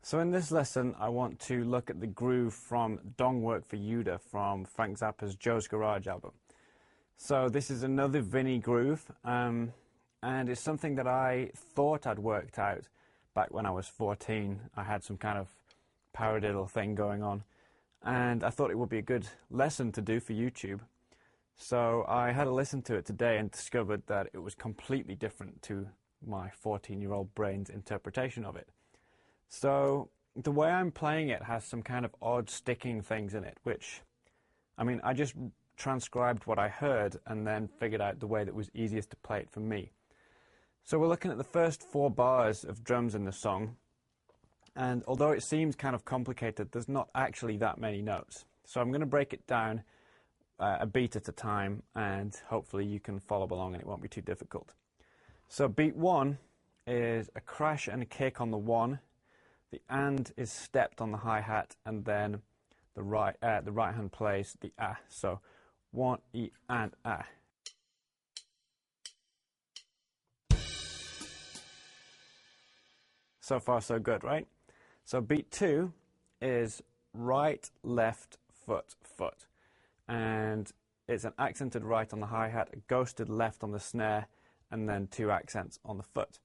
So in this lesson, I want to look at the groove from Dong Work for Yuda from Frank Zappa's Joe's Garage album. So this is another Vinnie groove, and it's something that I thought I'd worked out back when I was 14. I had some kind of paradiddle thing going on, and I thought it would be a good lesson to do for YouTube. So I had a listen to it today and discovered that it was completely different to my 14-year-old brain's interpretation of it. So the way I'm playing it has some kind of odd sticking things in it, which, I mean, I just transcribed what I heard and then figured out the way that was easiest to play it for me. So we're looking at the first 4 bars of drums in the song, and although it seems kind of complicated, there's not actually that many notes. So I'm going to break it down a beat at a time, and hopefully you can follow along and it won't be too difficult. So beat 1 is a crash and a kick on the 1. The and is stepped on the hi-hat, and then the right hand plays the ah. So 1 e and ah. So far so good, right? So beat 2 is right, left, foot, foot. And it's an accented right on the hi-hat, a ghosted left on the snare, and then 2 accents on the foot.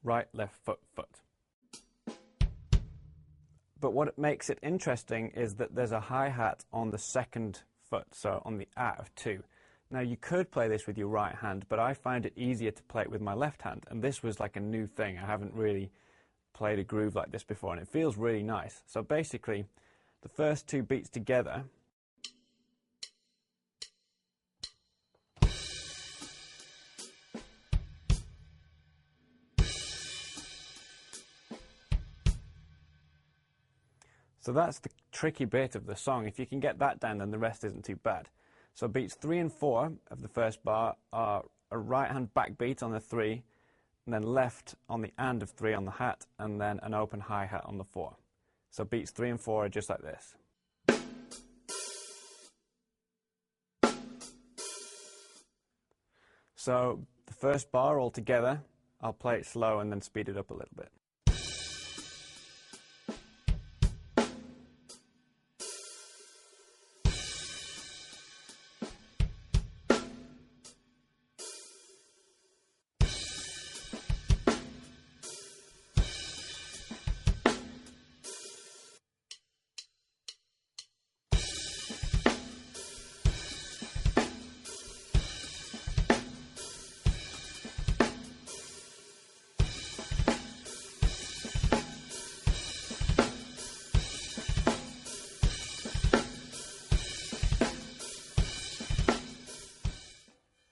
Right, left, foot, foot. But what makes it interesting is that there's a hi-hat on the second foot, so on the ah of 2. Now you could play this with your right hand, but I find it easier to play it with my left hand, and this was like a new thing. I haven't really played a groove like this before, and it feels really nice. So basically, the first 2 beats together So that's the tricky bit of the song. If you can get that down, then the rest isn't too bad. So beats 3 and 4 of the first bar are a right hand backbeat on the 3, and then left on the and of 3 on the hat, and then an open hi-hat on the 4. So beats 3 and 4 are just like this. So the first bar all together, I'll play it slow and then speed it up a little bit.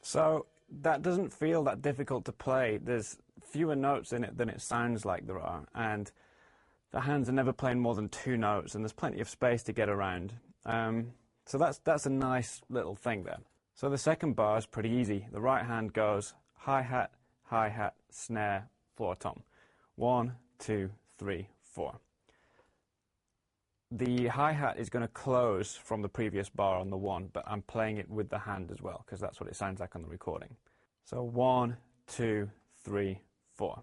So that doesn't feel that difficult to play. There's fewer notes in it than it sounds like there are, and the hands are never playing more than 2 notes, and there's plenty of space to get around. So that's a nice little thing there. So the second bar is pretty easy. The right hand goes hi-hat, hi-hat, snare, floor tom. 1, 2, 3, 4. The hi-hat is going to close from the previous bar on the 1, but I'm playing it with the hand as well, because that's what it sounds like on the recording. So 1, 2, 3, 4.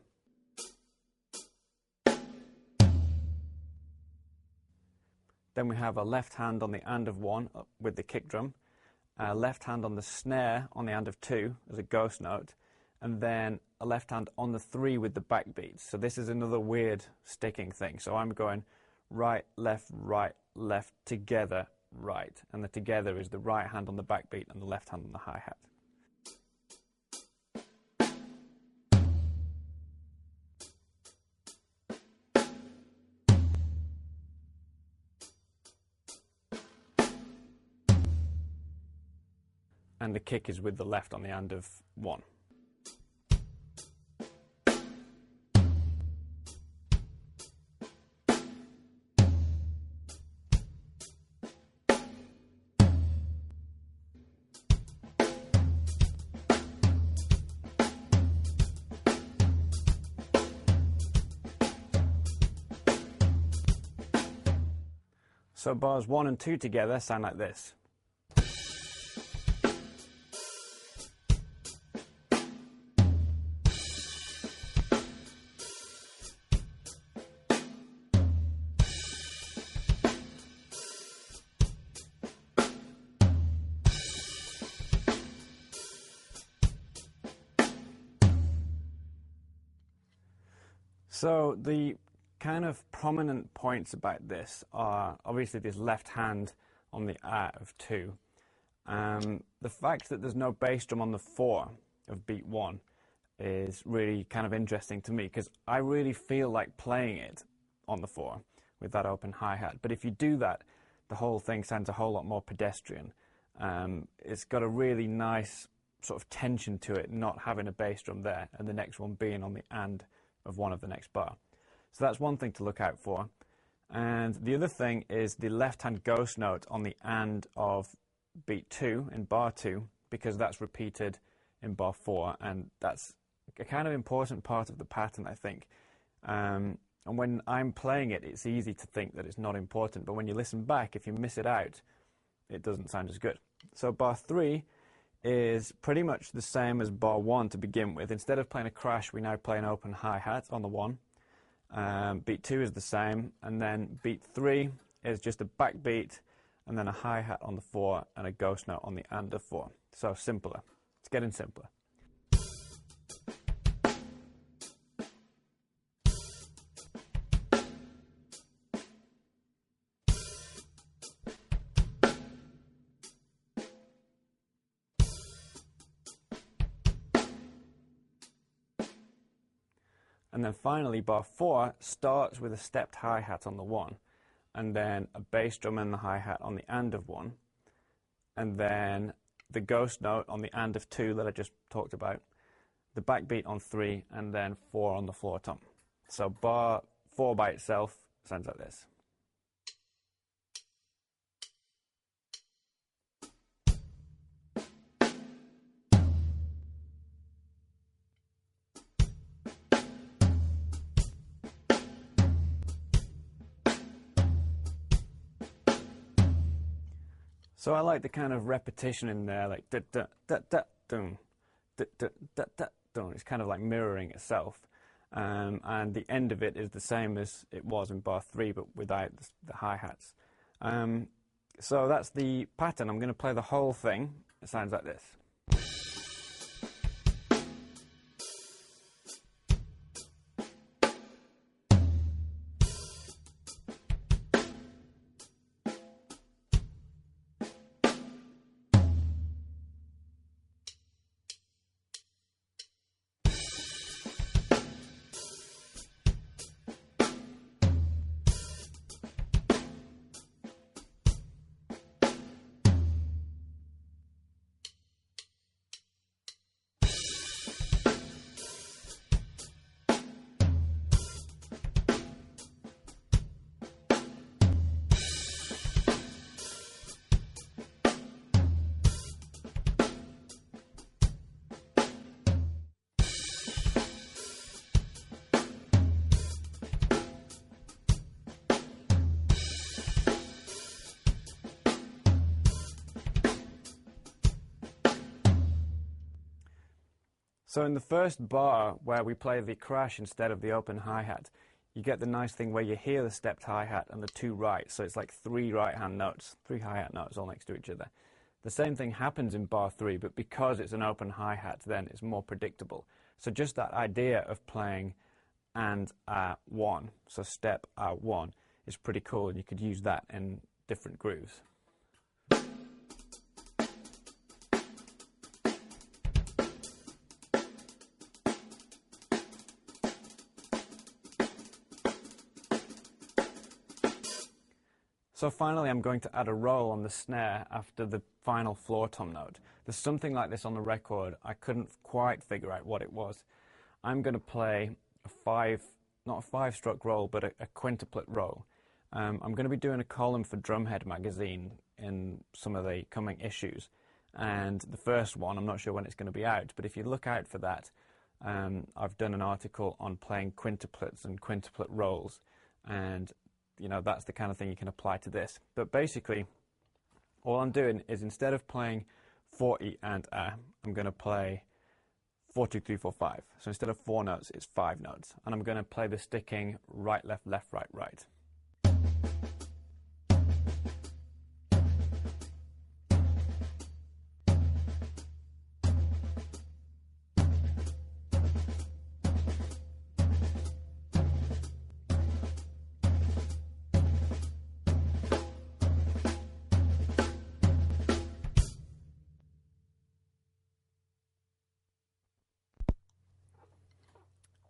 Then we have a left hand on the and of 1 with the kick drum, a left hand on the snare on the and of 2 as a ghost note, and then a left hand on the 3 with the backbeats. So this is another weird sticking thing. So I'm going right, left, together, right. And the together is the right hand on the backbeat and the left hand on the hi-hat. And the kick is with the left on the and of 1. So bars 1 and 2 together sound like this. So the kind of prominent points about this are obviously this left hand on the of 2. The fact that there's no bass drum on the 4 of beat 1 is really kind of interesting to me, because I really feel like playing it on the 4 with that open hi-hat. But if you do that, the whole thing sounds a whole lot more pedestrian. It's got a really nice sort of tension to it, not having a bass drum there, and the next one being on the and of one of the next bar. So that's one thing to look out for. And the other thing is the left-hand ghost note on the and of beat 2 in bar 2, because that's repeated in bar 4, and that's a kind of important part of the pattern, I think. And when I'm playing it, it's easy to think that it's not important, but when you listen back, if you miss it out, it doesn't sound as good. So bar 3 is pretty much the same as bar 1 to begin with. Instead of playing a crash, we now play an open hi-hat on the 1. Beat 2 is the same, and then beat 3 is just a backbeat, and then a hi-hat on the 4 and a ghost note on the and of 4. So simpler. It's getting simpler. And then finally, bar 4 starts with a stepped hi-hat on the 1, and then a bass drum and the hi-hat on the and of 1, and then the ghost note on the and of 2 that I just talked about, the backbeat on 3, and then 4 on the floor tom. So bar 4 by itself sounds like this. So I like the kind of repetition in there, like da da da da dum, da da da da dum. It's kind of like mirroring itself, and the end of it is the same as it was in bar 3, but without the hi-hats. So that's the pattern. I'm going to play the whole thing. It sounds like this. So in the first bar, where we play the crash instead of the open hi-hat, you get the nice thing where you hear the stepped hi-hat and the 2 rights, so it's like 3 right-hand notes, 3 hi-hat notes all next to each other. The same thing happens in bar 3, but because it's an open hi-hat, then it's more predictable. So just that idea of playing and 1, so step 1, is pretty cool, and you could use that in different grooves. So finally, I'm going to add a roll on the snare after the final floor tom note. There's something like this on the record. I couldn't quite figure out what it was. I'm going to play not a 5-stroke roll, but a quintuplet roll. I'm going to be doing a column for Drumhead magazine in some of the coming issues. And the first one, I'm not sure when it's going to be out, but if you look out for that, I've done an article on playing quintuplets and quintuplet rolls. And you know, that's the kind of thing you can apply to this. But basically, all I'm doing is, instead of playing 4E and I'm going to play 4, 2, 3, 4, 5. So instead of 4 notes, it's 5 notes. And I'm going to play the sticking right, left, left, right, right.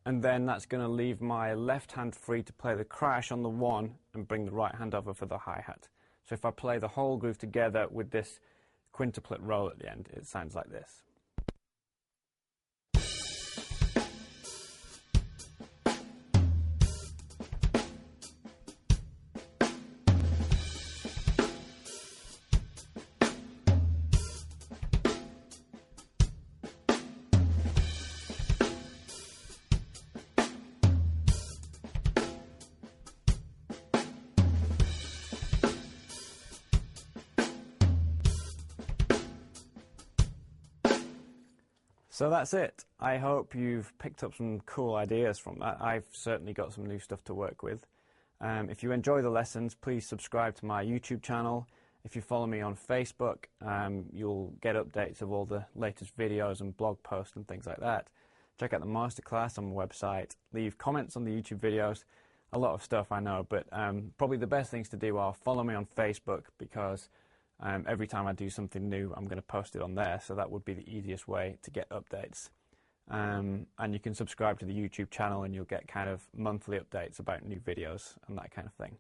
and then that's going to leave my left hand free to play the crash on the 1 and bring the right hand over for the hi-hat. So if I play the whole groove together with this quintuplet roll at the end, it sounds like this. So that's it. I hope you've picked up some cool ideas from that. I've certainly got some new stuff to work with. If you enjoy the lessons, please subscribe to my YouTube channel. If you follow me on Facebook, you'll get updates of all the latest videos and blog posts and things like that. Check out the masterclass on my website. Leave comments on the YouTube videos. A lot of stuff, I know, but probably the best things to do are follow me on Facebook, because every time I do something new, I'm going to post it on there, so that would be the easiest way to get updates. And you can subscribe to the YouTube channel and you'll get kind of monthly updates about new videos and that kind of thing.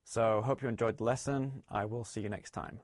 So hope you enjoyed the lesson. I will see you next time.